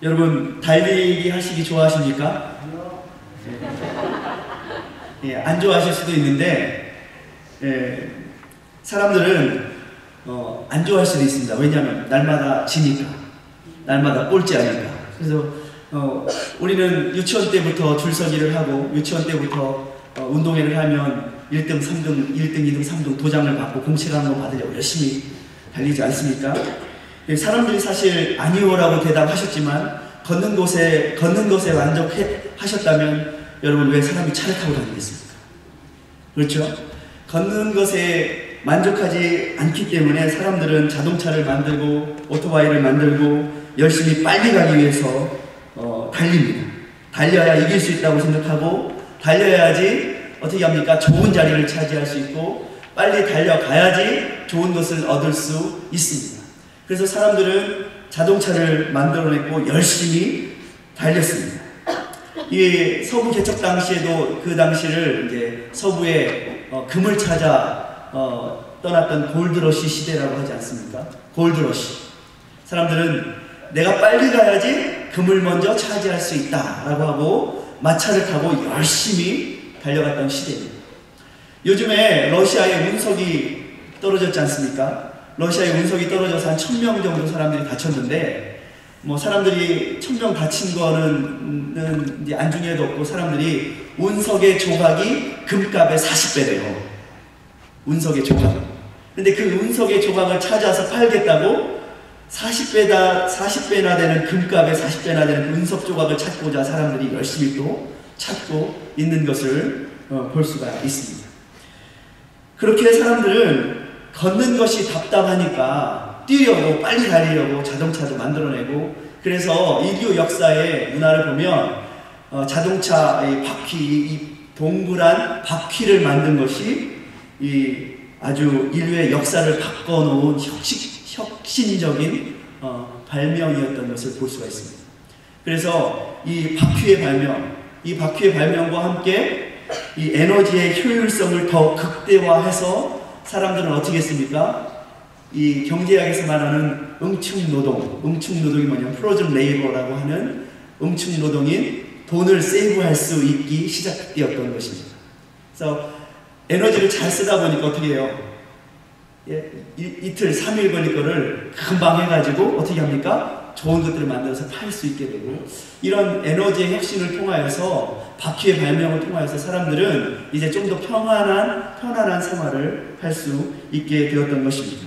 여러분 달리기 하시기 좋아하십니까? 예, 안 좋아하실 수도 있는데 사람들은 안 좋아할 수도 있습니다. 왜냐하면 날마다 지니까, 날마다 꼴찌하니까. 그래서 우리는 유치원 때부터 줄서기를 하고 유치원 때부터 운동회를 하면 1등, 3등, 1등, 2등, 3등 도장을 받고 공채라는 거 받으려고 열심히 달리지 않습니까? 사람들이 사실 아니오라고 대답하셨지만 걷는 것에 만족하셨다면 여러분 왜 사람이 차를 타고 다니겠습니까? 그렇죠? 걷는 것에 만족하지 않기 때문에 사람들은 자동차를 만들고 오토바이를 만들고 열심히 빨리 가기 위해서 달립니다. 달려야 이길 수 있다고 생각하고 달려야지 어떻게 합니까? 좋은 자리를 차지할 수 있고 빨리 달려가야지 좋은 것을 얻을 수 있습니다. 그래서 사람들은 자동차를 만들어냈고 열심히 달렸습니다. 이 서부 개척 당시에도 그 당시를 이제 서부에 금을 찾아 떠났던 골드러시 시대라고 하지 않습니까? 골드러시. 사람들은 내가 빨리 가야지 금을 먼저 차지할 수 있다라고 하고 마차를 타고 열심히 달려갔던 시대입니다. 요즘에 러시아의 운석이 떨어졌지 않습니까? 러시아의 운석이 떨어져서 한 1000명 정도 사람들이 다쳤는데 뭐 사람들이 1000명 다친 거는 이제 안중에도 없고 사람들이 운석의 조각이 금값의 40배래요. 운석의 조각. 근데 그 운석의 조각을 찾아서 팔겠다고 40배나 되는 금값의 40배나 되는 그 운석 조각을 찾고자 사람들이 열심히 또 찾고 있는 것을 볼 수가 있습니다. 그렇게 사람들은 걷는 것이 답답하니까 뛰려고 빨리 달리려고 자동차도 만들어내고 그래서 인류 역사의 문화를 보면 자동차의 바퀴, 이 동그란 바퀴를 만든 것이 이 아주 인류의 역사를 바꿔놓은 혁신적인 발명이었던 것을 볼 수가 있습니다. 그래서 이 바퀴의 발명과 함께 이 에너지의 효율성을 더 극대화해서 사람들은 어떻게 했습니까? 이 경제학에서 말하는 응축노동이 뭐냐면 프로즌 레이버라고 하는 응축노동인 돈을 세이브할 수 있기 시작되었던 것입니다. 그래서 에너지를 잘 쓰다 보니까 어떻게 해요? 이틀, 3일 걸릴 거를 금방 해가지고 어떻게 합니까? 좋은 것들을 만들어서 팔 수 있게 되고 이런 에너지의 혁신을 통하여서 바퀴의 발명을 통하여서 사람들은 이제 좀 더 편안한 생활을 할 수 있게 되었던 것입니다.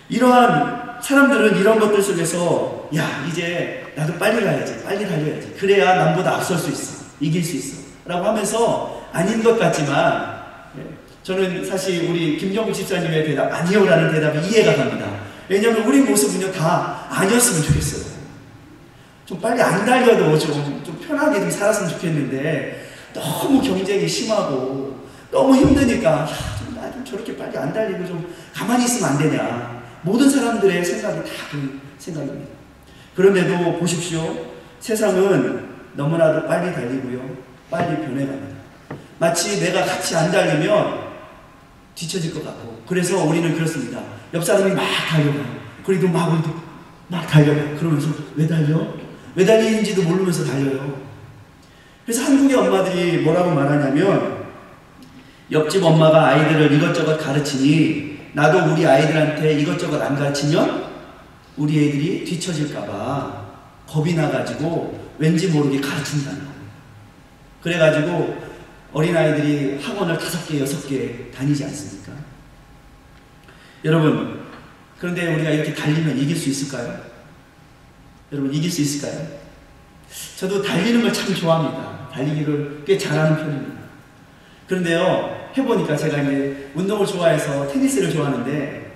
이러한 사람들은 이런 것들 속에서 야 이제 나도 빨리 가야지, 빨리 달려야지, 그래야 남보다 앞설 수 있어, 이길 수 있어 라고 하면서 아닌 것 같지만 저는 사실 우리 김정우 집사님의 대답 아니요라는 대답이 이해가 갑니다. 왜냐하면 우리 모습은요 다 아니었으면 좋겠어요. 좀 빨리 안 달려도 좀 편하게 좀 살았으면 좋겠는데 너무 경쟁이 심하고 너무 힘드니까 나 좀 저렇게 빨리 안 달리고 좀 가만히 있으면 안 되냐. 모든 사람들의 생각이 다 그 생각입니다. 그런데도 보십시오. 세상은 너무나도 빨리 달리고요. 빨리 변해갑니다. 마치 내가 같이 안 달리면 뒤처질 것 같고 그래서 우리는 그렇습니다. 옆 사람이 막 달려가요. 그래도 우리도 막 달려가요. 그러면서 왜 달려? 왜 달리는지도 모르면서 달려요. 그래서 한국의 엄마들이 뭐라고 말하냐면 옆집 엄마가 아이들을 이것저것 가르치니 나도 우리 아이들한테 이것저것 안 가르치면 우리 애들이 뒤처질까봐 겁이 나가지고 왠지 모르게 가르친다는 거예요. 그래가지고 어린아이들이 학원을 5개, 6개 다니지 않습니까? 여러분, 그런데 우리가 이렇게 달리면 이길 수 있을까요? 여러분, 이길 수 있을까요? 저도 달리는 걸 참 좋아합니다. 달리기를 꽤 잘하는 편입니다. 그런데요, 해보니까 제가 이제 운동을 좋아해서 테니스를 좋아하는데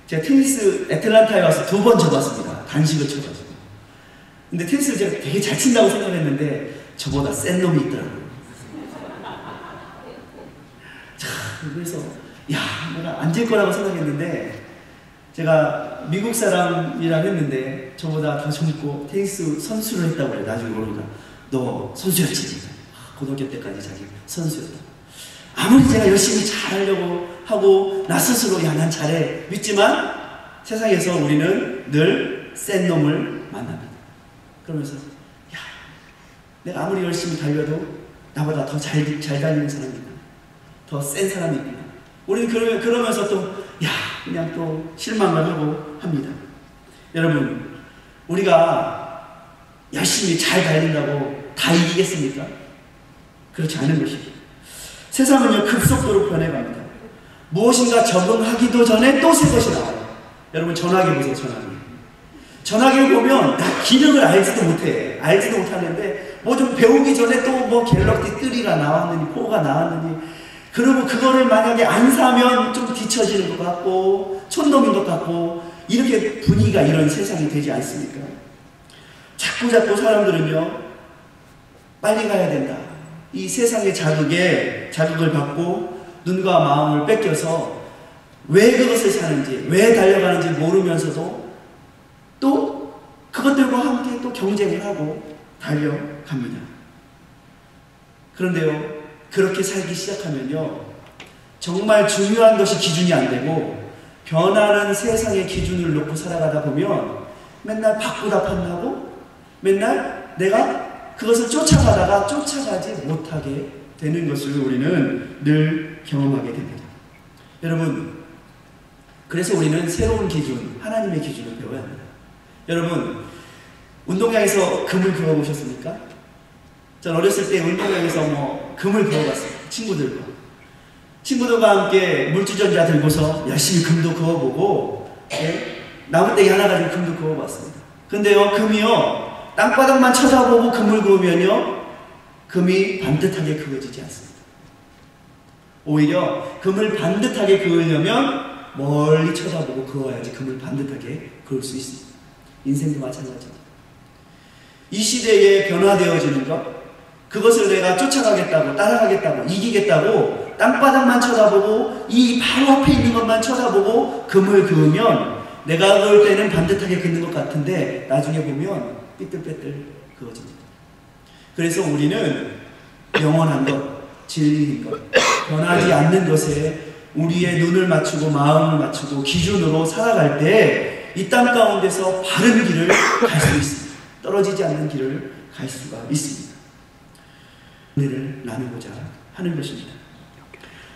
제가 테니스 애틀란타에 와서 2번 져봤습니다. 단식을 쳐가지고. 근데 테니스를 제가 되게 잘 친다고 생각했는데 저보다 센 놈이 있더라고요. 그래서 내가 안 질 거라고 생각했는데 제가 미국 사람이랑 했는데 저보다 더 젊고 테니스 선수를 했다고 해요. 나중에 모르니까 너 선수였지. 고등학교 때까지 자기 선수였다. 아무리 제가 열심히 잘하려고 하고 나 스스로 난 잘해 믿지만 세상에서 우리는 늘 센 놈을 만납니다. 그러면서 야, 내가 아무리 열심히 달려도 나보다 더 잘 달리는 사람이 있나? 더 센 사람이 있구나. 우리는 그러면서 또 그냥 또 실망을 하고 합니다. 여러분, 우리가 열심히 잘 달린다고 다 이기겠습니까? 그렇지 않은 것입니다. 세상은요, 급속도로 변해갑니다. 무엇인가 적응하기도 전에 또 새 것이 나와요. 여러분, 전화기 보세요. 전화기를 보면 나 기능을 알지도 못하는데 뭐 좀 배우기 전에 또 뭐 갤럭시 3가 나왔느니 4가 나왔느니, 그리고 그거를 만약에 안 사면 좀 뒤처지는 것 같고 촌놈인 것 같고, 이렇게 분위기가 이런 세상이 되지 않습니까? 자꾸 사람들은요, 빨리 가야 된다, 이 세상의 자극을 받고 눈과 마음을 뺏겨서 왜 그것을 사는지, 왜 달려가는지 모르면서도 또 그것들과 함께 또 경쟁을 하고 달려갑니다. 그런데요, 그렇게 살기 시작하면요, 정말 중요한 것이 기준이 안 되고 변하는 세상의 기준을 놓고 살아가다 보면 맨날 바꾸다 판다고, 맨날 내가 그것을 쫓아가다가 쫓아가지 못하게 되는 것을 우리는 늘 경험하게 됩니다. 여러분, 그래서 우리는 새로운 기준, 하나님의 기준을 배워야 합니다. 여러분, 운동장에서 금을 그어보셨습니까? 전 어렸을 때 운동장에서 금을 그어봤어요. 친구들과 함께 물주전자 들고서 열심히 금도 그어보고, 나무떼기 하나 가지고 금도 그어봤습니다. 근데요, 금이요, 땅바닥만 쳐다보고 금을 그으면요, 금이 반듯하게 그어지지 않습니다. 오히려 금을 반듯하게 그으려면 멀리 쳐다보고 그어야지 금을 반듯하게 그을 수 있습니다. 인생도 마찬가지입니다. 이 시대에 변화되어지는 것, 그것을 내가 쫓아가겠다고, 따라가겠다고, 이기겠다고 땅바닥만 쳐다보고 이 바로 앞에 있는 것만 쳐다보고 금을 그으면 내가 그을 때는 반듯하게 긋는 것 같은데 나중에 보면 삐뚤빼뚤 그어집니다. 그래서 우리는 영원한 것, 진리인 것, 변하지 않는 것에 우리의 눈을 맞추고 마음을 맞추고 기준으로 살아갈 때 이 땅 가운데서 바른 길을 갈 수 있습니다. 떨어지지 않는 길을 갈 수가 있습니다. 은혜를 나누고자 하는 것입니다.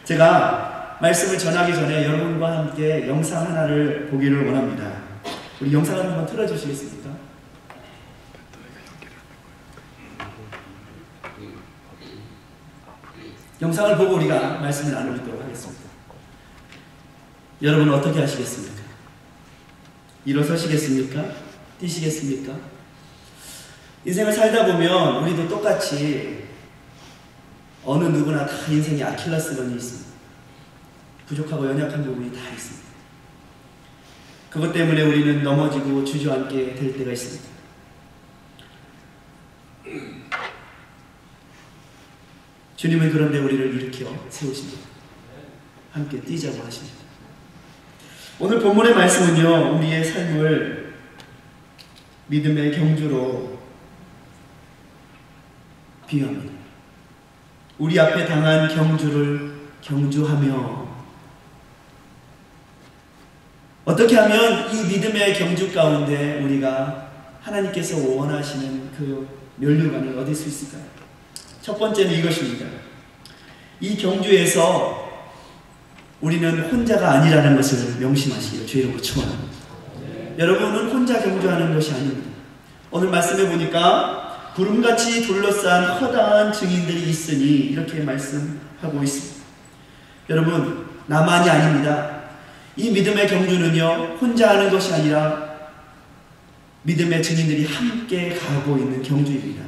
제가 말씀을 전하기 전에 여러분과 함께 영상 하나를 보기를 원합니다. 우리 영상을 한번 틀어주시겠습니까? 영상을 보고 우리가 말씀을 나누도록 하겠습니다. 여러분 어떻게 하시겠습니까? 일어서시겠습니까? 뛰시겠습니까? 인생을 살다 보면 우리도 똑같이 어느 누구나 다 인생에 아킬레스건이 있습니다. 부족하고 연약한 부분이 다 있습니다. 그것 때문에 우리는 넘어지고 주저앉게 될 때가 있습니다. 주님은 그런데 우리를 일으켜 세우십니다. 함께 뛰자고 하십니다. 오늘 본문의 말씀은요, 우리의 삶을 믿음의 경주로 비유합니다. 우리 앞에 당한 경주를 경주하며, 어떻게 하면 이 믿음의 경주 가운데 우리가 하나님께서 원하시는 그 면류관을 얻을 수 있을까요? 첫 번째는 이것입니다. 이 경주에서 우리는 혼자가 아니라는 것을 명심하시기를 주의 이름으로 축원합니다. 여러분은 혼자 경주하는 것이 아닙니다. 오늘 말씀해 보니까 구름같이 둘러싼 허다한 증인들이 있으니 이렇게 말씀하고 있습니다. 여러분, 나만이 아닙니다. 이 믿음의 경주는요, 혼자 하는 것이 아니라 믿음의 증인들이 함께 가고 있는 경주입니다.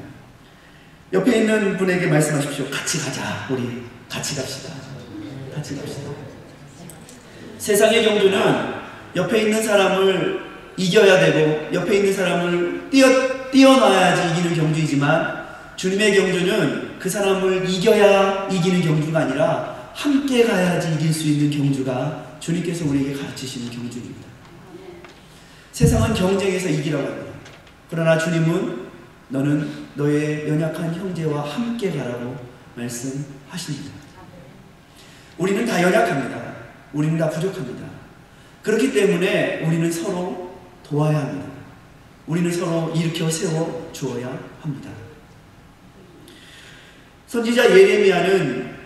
옆에 있는 분에게 말씀하십시오. 같이 가자. 우리 같이 갑시다. 같이 갑시다. 세상의 경주는 옆에 있는 사람을 이겨야 되고 옆에 있는 사람을 뛰어놔야지 이기는 경주이지만, 주님의 경주는 그 사람을 이겨야 이기는 경주가 아니라 함께 가야지 이길 수 있는 경주가 주님께서 우리에게 가르치시는 경주입니다. 세상은 경쟁에서 이기라고 합니다. 그러나 주님은 너는 너의 연약한 형제와 함께 가라고 말씀하십니다. 우리는 다 연약합니다. 우리는 다 부족합니다. 그렇기 때문에 우리는 서로 도와야 합니다. 우리는 서로 일으켜 세워 주어야 합니다. 선지자 예레미야는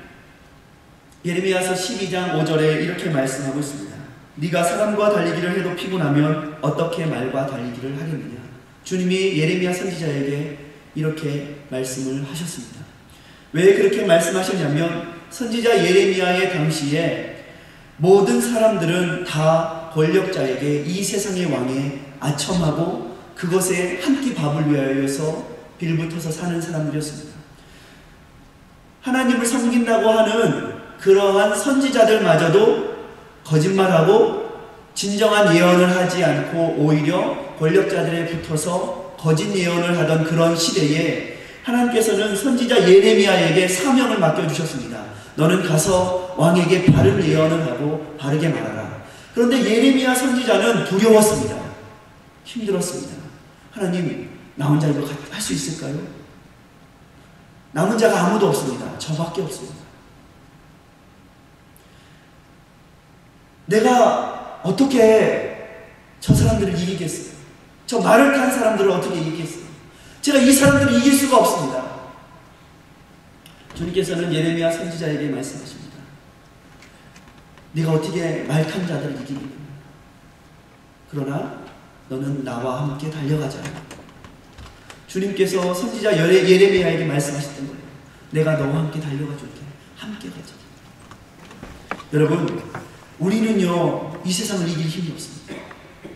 예레미야서 12장 5절에 이렇게 말씀하고 있습니다. 네가 사람과 달리기를 해도 피곤하면 어떻게 말과 달리기를 하겠느냐. 주님이 예레미야 선지자에게 이렇게 말씀을 하셨습니다. 왜 그렇게 말씀하셨냐면 선지자 예레미야의 당시에 모든 사람들은 다 권력자에게 이 세상의 왕에 아첨하고 그것에 한 끼 밥을 위하여서 빌붙어서 사는 사람들이었습니다. 하나님을 섬긴다고 하는 그러한 선지자들마저도 거짓말하고 진정한 예언을 하지 않고 오히려 권력자들에 붙어서 거짓 예언을 하던 그런 시대에 하나님께서는 선지자 예레미야에게 사명을 맡겨주셨습니다. 너는 가서 왕에게 바른 예언을 하고 바르게 말하라. 그런데 예레미야 선지자는 두려웠습니다. 힘들었습니다. 하나님, 나 혼자 이거 할 수 있을까요? 남은 자가 아무도 없습니다. 저밖에 없습니다. 내가 어떻게 저 사람들을 이기겠어요? 저 말을 탄 사람들을 어떻게 이기겠어요? 제가 이 사람들을 이길 수가 없습니다. 주님께서는 예레미야 선지자에게 말씀하십니다. 네가 어떻게 말 탄 자들을 이기겠느냐? 그러나 너는 나와 함께 달려가자. 주님께서 선지자 예레미야에게 말씀하셨던 거예요. 내가 너와 함께 달려가 줄게. 함께 가자. 여러분, 우리는요 이 세상을 이길 힘이 없습니다.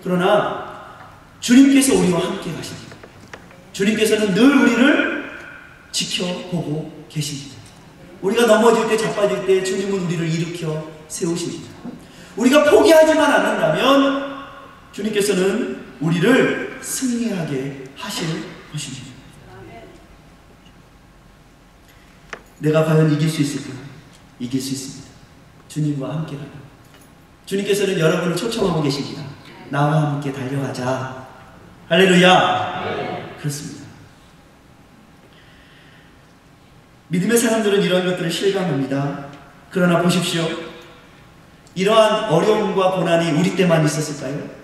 그러나 주님께서 우리와 함께 가십니다. 주님께서는 늘 우리를 지켜보고 계십니다. 우리가 넘어질 때, 자빠질 때 주님은 우리를 일으켜 세우십니다. 우리가 포기하지만 않는다면 주님께서는 우리를 승리하게 하실 것입니다. 내가 과연 이길 수 있을까? 이길 수 있습니다. 주님과 함께 가라. 주님께서는 여러분을 초청하고 계십니다. 나와 함께 달려가자. 할렐루야. 그렇습니다. 믿음의 사람들은 이런 것들을 실감합니다. 그러나 보십시오. 이러한 어려움과 고난이 우리 때만 있었을까요?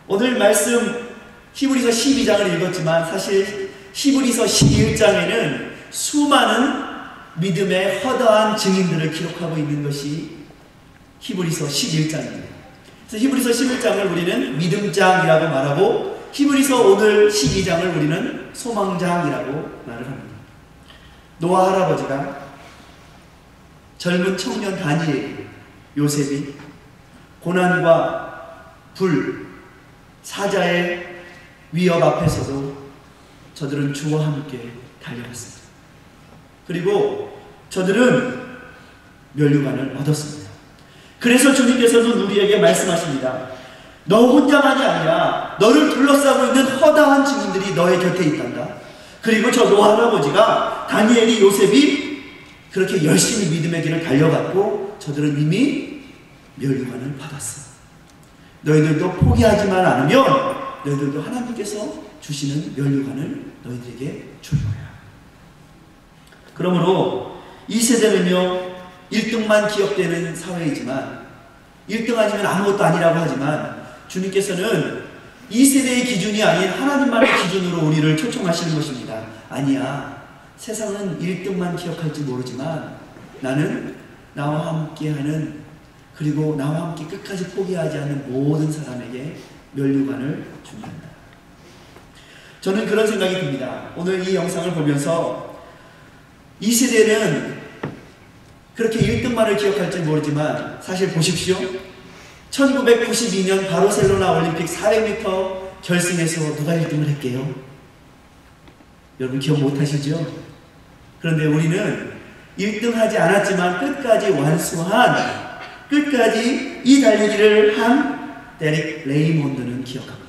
오늘 말씀 히브리서 12장을 읽었지만 사실 히브리서 11장에는 수많은 믿음의 허다한 증인들을 기록하고 있는 것이 히브리서 11장입니다. 그래서 히브리서 11장을 우리는 믿음장이라고 말하고 히브리서 오늘 12장을 우리는 소망장이라고 말을 합니다. 노아 할아버지가 젊은 청년 다니엘, 요셉이 고난과 불, 사자의 위협 앞에서도 저들은 주와 함께 달려갔습니다. 그리고 저들은 면류관을 얻었습니다. 그래서 주님께서는 우리에게 말씀하십니다. 너 혼자만이 아니라 너를 둘러싸고 있는 허다한 증인들이 너의 곁에 있단다. 그리고 저 노아 할아버지가 다니엘이, 요셉이 그렇게 열심히 믿음의 길을 달려갔고 저들은 이미 면류관을 받았어. 너희들도 포기하지만 않으면 너희들도 하나님께서 주시는 면류관을 너희들에게 줄 거야. 그러므로 이 세대는요 1등만 기억되는 사회이지만 1등 아니면 아무것도 아니라고 하지만 주님께서는 이 세대의 기준이 아닌 하나님만의 기준으로 우리를 초청하시는 것입니다. 아니야, 세상은 1등만 기억할지 모르지만 나는 나와 함께하는, 그리고 나와 함께 끝까지 포기하지 않는 모든 사람에게 면류관을 준단다. 저는 그런 생각이 듭니다. 오늘 이 영상을 보면서 이 세대는 그렇게 1등만을 기억할지 모르지만 사실 보십시오. 1992년 바르셀로나 올림픽 400m 결승에서 누가 1등을 했게요? 여러분 기억 못하시죠? 그런데 우리는 1등 하지 않았지만 끝까지 완수한, 끝까지 이 달리기를 한 데릭 레이몬드는 기억합니다.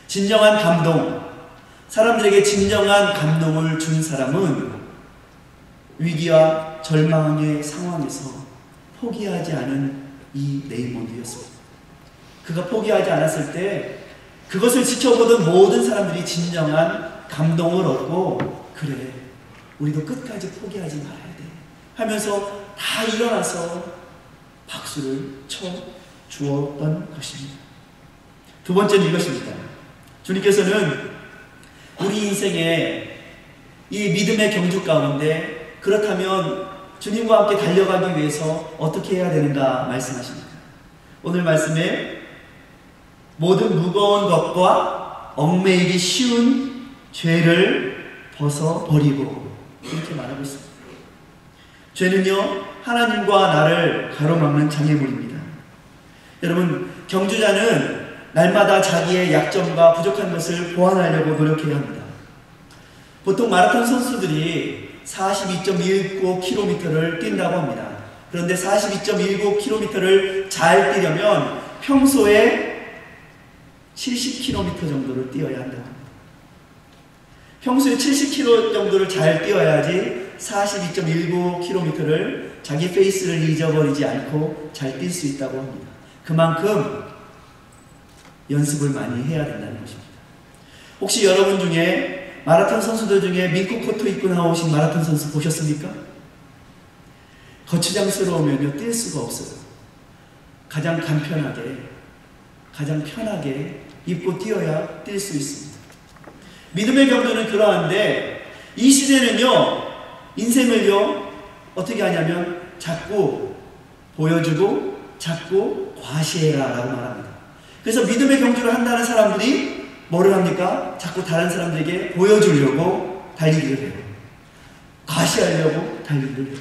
진정한 감동, 사람들에게 진정한 감동을 준 사람은 위기와 절망의 상황에서 포기하지 않은 이 레이몬드였습니다. 그가 포기하지 않았을 때 그것을 지켜보던 모든 사람들이 진정한 감동을 얻고, 그래, 우리도 끝까지 포기하지 말아야 돼 하면서 다 일어나서 박수를 쳐 주었던 것입니다. 두 번째는 이것입니다. 주님께서는 우리 인생에 이 믿음의 경주 가운데 그렇다면 주님과 함께 달려가기 위해서 어떻게 해야 되는가 말씀하십니다. 오늘 말씀에 모든 무거운 것과 얽매이기 쉬운 죄를 벗어버리고 이렇게 말하고 있습니다. 죄는요, 하나님과 나를 가로막는 장애물입니다. 여러분, 경주자는 날마다 자기의 약점과 부족한 것을 보완하려고 노력해야 합니다. 보통 마라톤 선수들이 42.19km를 뛴다고 합니다. 그런데 42.19km를 잘 뛰려면 평소에 70km 정도를 뛰어야 한다고 합니다. 평소에 70km 정도를 잘 뛰어야지 42.19km를 자기 페이스를 잊어버리지 않고 잘 뛸 수 있다고 합니다. 그만큼 연습을 많이 해야 된다는 것입니다. 혹시 여러분 중에 마라톤 선수들 중에 민코 코트 입고 나오신 마라톤 선수 보셨습니까? 거추장스러우면요, 뛸 수가 없어요. 가장 간편하게, 가장 편하게 입고 뛰어야 뛸 수 있습니다. 믿음의 경주는 그러한데 이 시대는요, 인생을요, 어떻게 하냐면 자꾸 보여주고 자꾸 과시해라 라고 말합니다. 그래서 믿음의 경주를 한다는 사람들이 뭐를 합니까? 자꾸 다른 사람들에게 보여주려고 달리기를 해요. 과시하려고 달리기를 해요.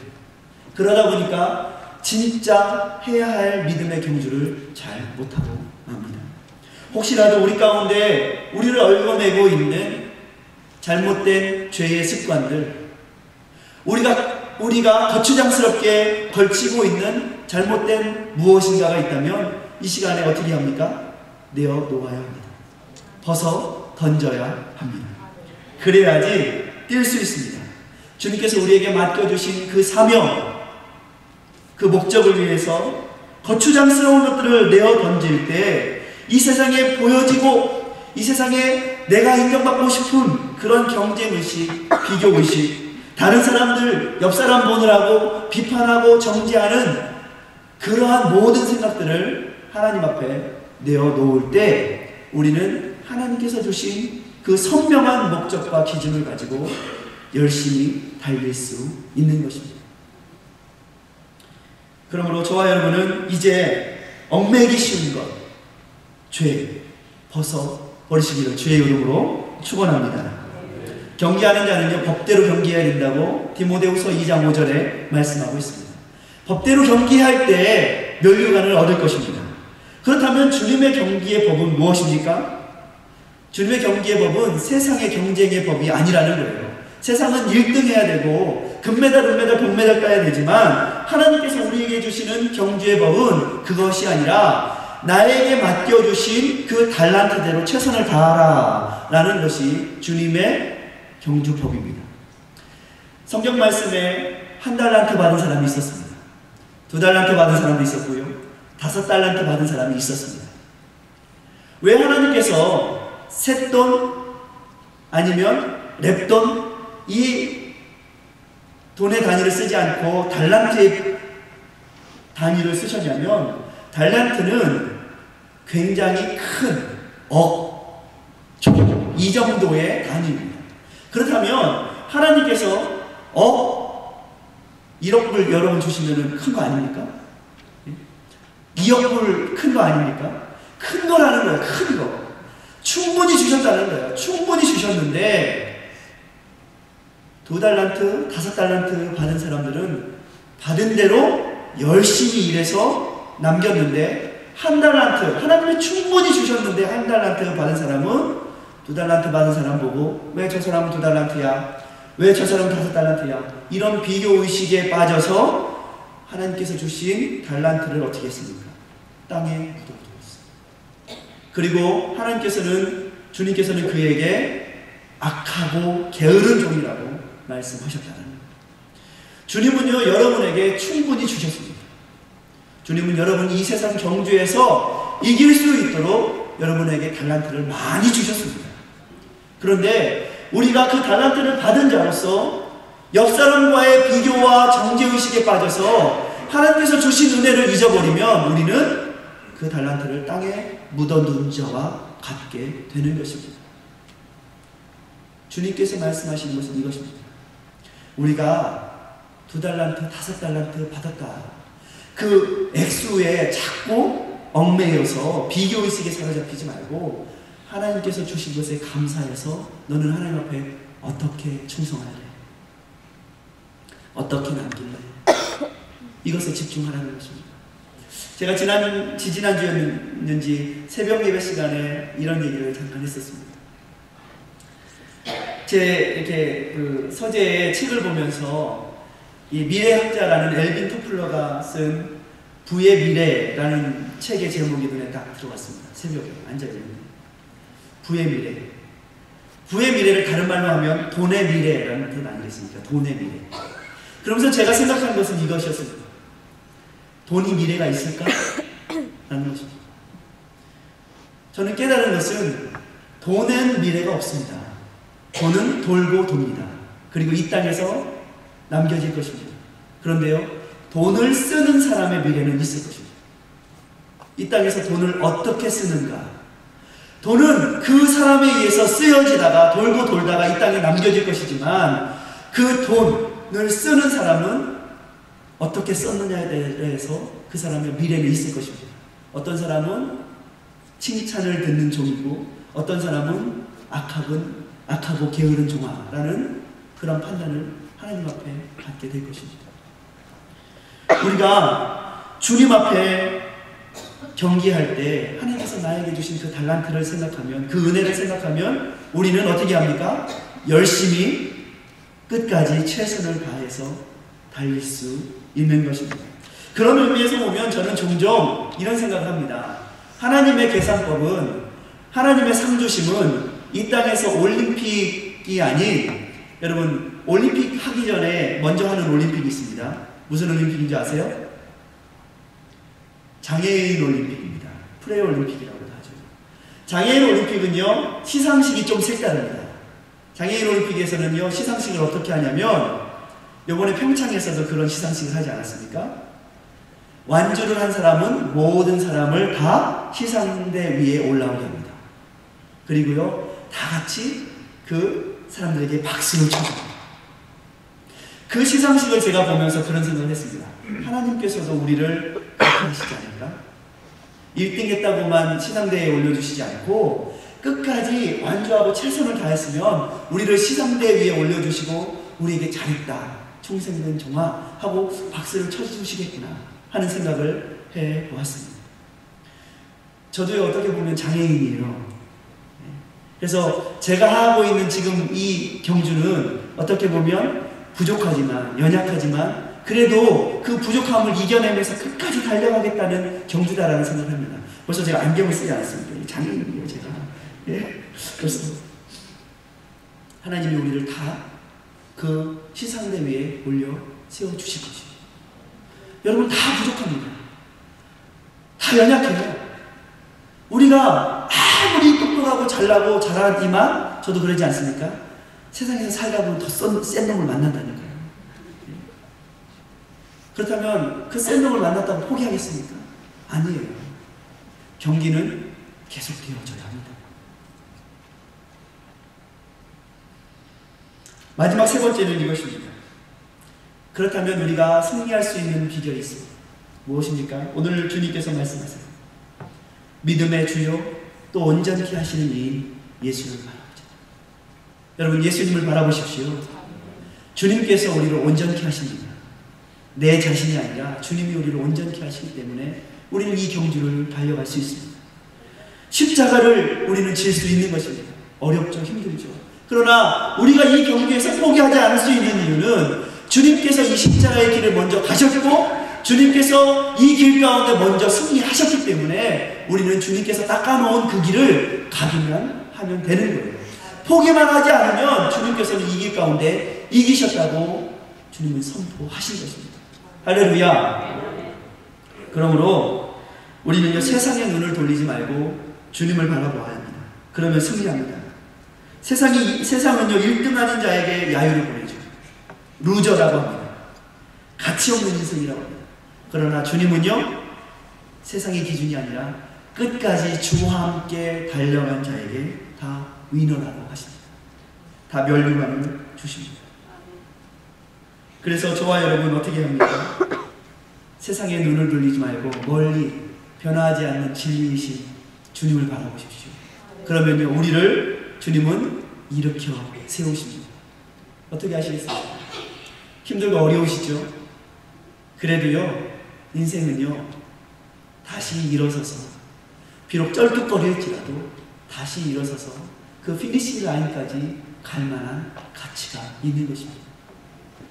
그러다 보니까 진짜 해야 할 믿음의 경주를 잘 못하고 맙니다. 혹시라도 우리 가운데 우리를 얽어매고 있는 잘못된 죄의 습관들, 우리가 거추장스럽게 걸치고 있는 잘못된 무엇인가가 있다면 이 시간에 어떻게 합니까? 내어놓아야 합니다. 벗어 던져야 합니다. 그래야지 뛸 수 있습니다. 주님께서 우리에게 맡겨주신 그 사명, 그 목적을 위해서 거추장스러운 것들을 내어 던질 때 이 세상에 보여지고 이 세상에 내가 인정받고 싶은 그런 경쟁의식, 비교의식, 다른 사람들, 옆 사람 보느라고 비판하고 정죄하는 그러한 모든 생각들을 하나님 앞에 내어놓을 때 우리는 하나님께서 주신 그 선명한 목적과 기준을 가지고 열심히 달릴 수 있는 것입니다. 그러므로 저와 여러분은 이제 얽매이기 쉬운 것, 죄 벗어버리시기를 주의 이름으로 축원합니다. 경계하는 자는요, 법대로 경계해야 된다고 디모데후서 2장 5절에 말씀하고 있습니다. 법대로 경계할 때 면류관을 얻을 것입니다. 그렇다면 주님의 경기의 법은 무엇입니까? 주님의 경기의 법은 세상의 경쟁의 법이 아니라는 거예요. 세상은 1등 해야 되고 금메달, 은메달, 동메달 따야 되지만 하나님께서 우리에게 주시는 경주의 법은 그것이 아니라 나에게 맡겨주신 그 달란트대로 최선을 다하라 라는 것이 주님의 경주법입니다. 성경 말씀에 1달란트 받은 사람이 있었습니다. 2달란트 받은 사람도 있었고요, 5달란트 받은 사람이 있었습니다. 왜 하나님께서 셋돈 아니면 랩돈 이 돈의 단위를 쓰지 않고 달란트의 단위를 쓰셨냐면, 달란트는 굉장히 큰 이 정도의 단위입니다. 그렇다면 하나님께서 1억 불 여러분 주시면 큰 거 아닙니까? 2억 불 큰 거 아닙니까? 큰 거라는 거예요. 큰 거. 충분히 주셨다는 거예요. 충분히 주셨는데 2달란트, 5달란트 받은 사람들은 받은 대로 열심히 일해서 남겼는데 1달란트, 하나님이 충분히 주셨는데 1달란트 받은 사람은 2달란트 받은 사람 보고 왜 저 사람은 2달란트야? 왜 저 사람은 5달란트야? 이런 비교의식에 빠져서 하나님께서 주신 달란트를 어떻게 했습니까? 땅에 묻어두었어요. 그리고 주님께서는 그에게 악하고 게으른 종이라고 말씀하셨다는 거예요. 주님은요, 여러분에게 충분히 주셨습니다. 주님은 여러분이 이 세상 경주에서 이길 수 있도록 여러분에게 달란트를 많이 주셨습니다. 그런데 우리가 그 달란트를 받은 자로서 옆 사람과의 비교와 정죄의식에 빠져서 하나님께서 주신 은혜를 잊어버리면 우리는 그 달란트를 땅에 묻어둔 자와 같게 되는 것입니다. 주님께서 말씀하시는 것은 이것입니다. 우리가 2달란트, 5달란트 받았다. 그 액수에 자꾸 얽매여서 비교의식에 사로잡히지 말고 하나님께서 주신 것에 감사해서 너는 하나님 앞에 어떻게 충성할래? 어떻게 남길래? 이것에 집중하라는 것입니다. 제가 지지난주였는지 새벽 예배 시간에 이런 얘기를 잠깐 했었습니다. 이렇게 그 서재의 책을 보면서 이 미래학자라는 엘빈 토플러가 쓴 부의 미래라는 책의 제목이 눈에 딱 들어왔습니다. 새벽에 앉아있는데. 부의 미래. 부의 미래를 다른 말로 하면 돈의 미래라는 뜻 아니겠습니까? 돈의 미래. 그러면서 제가 생각한 것은 이것이었습니다. 돈이 미래가 있을까? 라는 것입니다. 저는 깨달은 것은 돈은 미래가 없습니다. 돈은 돌고 돕니다. 그리고 이 땅에서 남겨질 것입니다. 그런데요, 돈을 쓰는 사람의 미래는 있을 것입니다. 이 땅에서 돈을 어떻게 쓰는가? 돈은 그 사람에 의해서 쓰여지다가 돌고 돌다가 이 땅에 남겨질 것이지만 그 돈을 쓰는 사람은 어떻게 썼느냐에 대해서 그 사람의 미래는 있을 것입니다. 어떤 사람은 칭찬을 듣는 종이고 어떤 사람은 악하고 게으른 종아라는 그런 판단을 하나님 앞에 받게 될 것입니다. 우리가 주님 앞에 경기할 때 하나님께서 나에게 주신 그 달란트를 생각하면, 그 은혜를 생각하면 우리는 어떻게 합니까? 열심히 끝까지 최선을 다해서 달릴 수 있는 것입니다. 그런 의미에서 보면 저는 종종 이런 생각을 합니다. 하나님의 계산법은, 하나님의 상주심은 이 땅에서 올림픽이 아닌, 여러분 올림픽 하기 전에 먼저 하는 올림픽이 있습니다. 무슨 올림픽인지 아세요? 장애인 올림픽입니다. 프레올림픽이라고도 하죠. 장애인 올림픽은요, 시상식이 좀 색다릅니다. 장애인 올림픽에서는요, 시상식을 어떻게 하냐면, 이번에 평창에서도 그런 시상식을 하지 않았습니까? 완주를 한 사람은 모든 사람을 다 시상대 위에 올라오게 합니다. 그리고요, 다 같이 그 사람들에게 박수를 쳐줍니다. 그 시상식을 제가 보면서 그런 생각을 했습니다. 하나님께서도 우리를 그렇게 하시지 않을까? 1등 했다고만 시상대에 올려주시지 않고 끝까지 완주하고 최선을 다했으면 우리를 시상대 위에 올려주시고 우리에게 잘했다, 총생된 종아 하고 박수를 쳐주시겠구나 하는 생각을 해보았습니다. 저도 어떻게 보면 장애인이에요. 그래서 제가 하고 있는 지금 이 경주는 어떻게 보면 부족하지만, 연약하지만 그래도 그 부족함을 이겨내면서 끝까지 달려가겠다는 경주다라는 생각을 합니다. 벌써 제가 안경을 쓰지 않았습니다. 장애인이에요, 제가. 예? 그래서 하나님이 우리를 다 그 시상대 위에 올려 세워주실 것입니다. 여러분, 다 부족합니다. 다 연약해요. 우리가 아무리 똑똑하고 잘나고 잘하지만, 저도 그러지 않습니까? 세상에서 살다 보면 더 센 놈을 만난다니까요. 그렇다면 그 센 놈을 만났다고 포기하겠습니까? 아니에요. 경기는 계속 되어져야 합니다. 마지막 세 번째는 이것입니다. 그렇다면 우리가 승리할 수 있는 비결이 있습니다. 무엇입니까? 오늘 주님께서 말씀하세요. 믿음의 주요 또 온전케 하시는 이인 예수를 바라보자. 여러분, 예수님을 바라보십시오. 주님께서 우리를 온전케 하십니다. 내 자신이 아니라 주님이 우리를 온전케 하시기 때문에 우리는 이 경주를 달려갈 수 있습니다. 십자가를 우리는 질 수 있는 것입니다. 어렵죠, 힘들죠. 그러나 우리가 이 경주에서 포기하지 않을 수 있는 이유는 주님께서 이 십자가의 길을 먼저 가셨고 주님께서 이 길 가운데 먼저 승리하셨기 때문에 우리는 주님께서 닦아놓은 그 길을 가기만 하면 되는 거예요. 포기만 하지 않으면 주님께서는 이 길 가운데 이기셨다고 주님은 선포하신 것입니다. 할렐루야. 그러므로 우리는요, 세상의 눈을 돌리지 말고 주님을 바라보아야 합니다. 그러면 승리합니다. 세상은요, 1등 하는 자에게 야유를 보내죠. 루저라고 합니다. 가치 없는 인생이라고 합니다. 그러나 주님은요, 세상의 기준이 아니라 끝까지 주와 함께 달려간 자에게 다 위너라고 하십니다. 다 멸류관을 주십니다. 그래서 저와 여러분 어떻게 합니까? 세상에 눈을 돌리지 말고 멀리 변하지 않는 진리이신 주님을 바라보십시오. 그러면요, 우리를 주님은 일으켜 세우십니다. 어떻게 하시겠어요? 힘들고 어려우시죠? 그래도요, 인생은요, 다시 일어서서, 비록 쩔뚝거릴지라도 다시 일어서서 그 피니시 라인까지 갈 만한 가치가 있는 것입니다.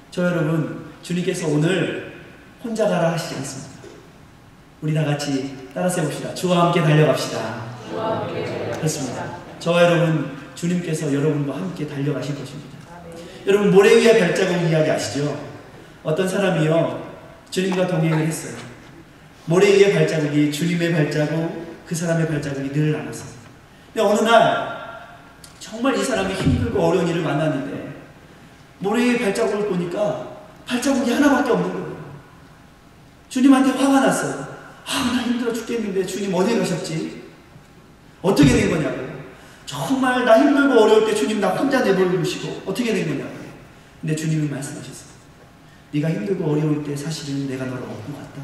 저 여러분, 주님께서 오늘 혼자 가라 하시지 않습니다. 우리 다 같이 따라서 해봅시다. 주와 함께 달려갑시다. 그렇습니다. 저와 여러분, 주님께서 여러분과 함께 달려가실 것입니다. 여러분, 모래 위의 발자국 이야기 아시죠? 어떤 사람이요, 주님과 동행을 했어요. 모래 위의 발자국이 주님의 발자국, 그 사람의 발자국이 늘 남았어요. 근데 어느 날 정말 이 사람이 힘들고 어려운 일을 만났는데 모래 위의 발자국을 보니까 발자국이 하나밖에 없는 거예요. 주님한테 화가 났어요. 나 힘들어 죽겠는데 주님 어디 가셨지? 어떻게 된 거냐고. 정말 나 힘들고 어려울 때 주님 나 혼자 내버려두시고 어떻게 된 거냐고. 근데 주님이 말씀하셨어요. 네가 힘들고 어려울 때 사실은 내가 너를 업고 갔다.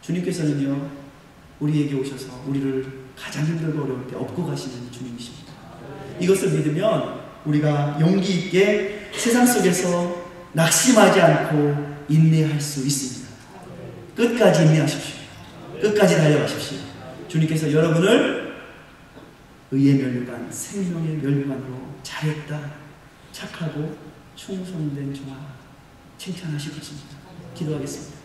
주님께서는요, 우리에게 오셔서 우리를 가장 힘들고 어려울 때 업고 가시는 주님이십니다. 이것을 믿으면 우리가 용기 있게 세상 속에서 낙심하지 않고 인내할 수 있습니다. 끝까지 인내하십시오. 끝까지 달려가십시오. 주님께서 여러분을 의의 멸류관, 생명의 멸류관으로 잘했다, 착하고 충성된 종아 칭찬하실 것입니다. 기도하겠습니다.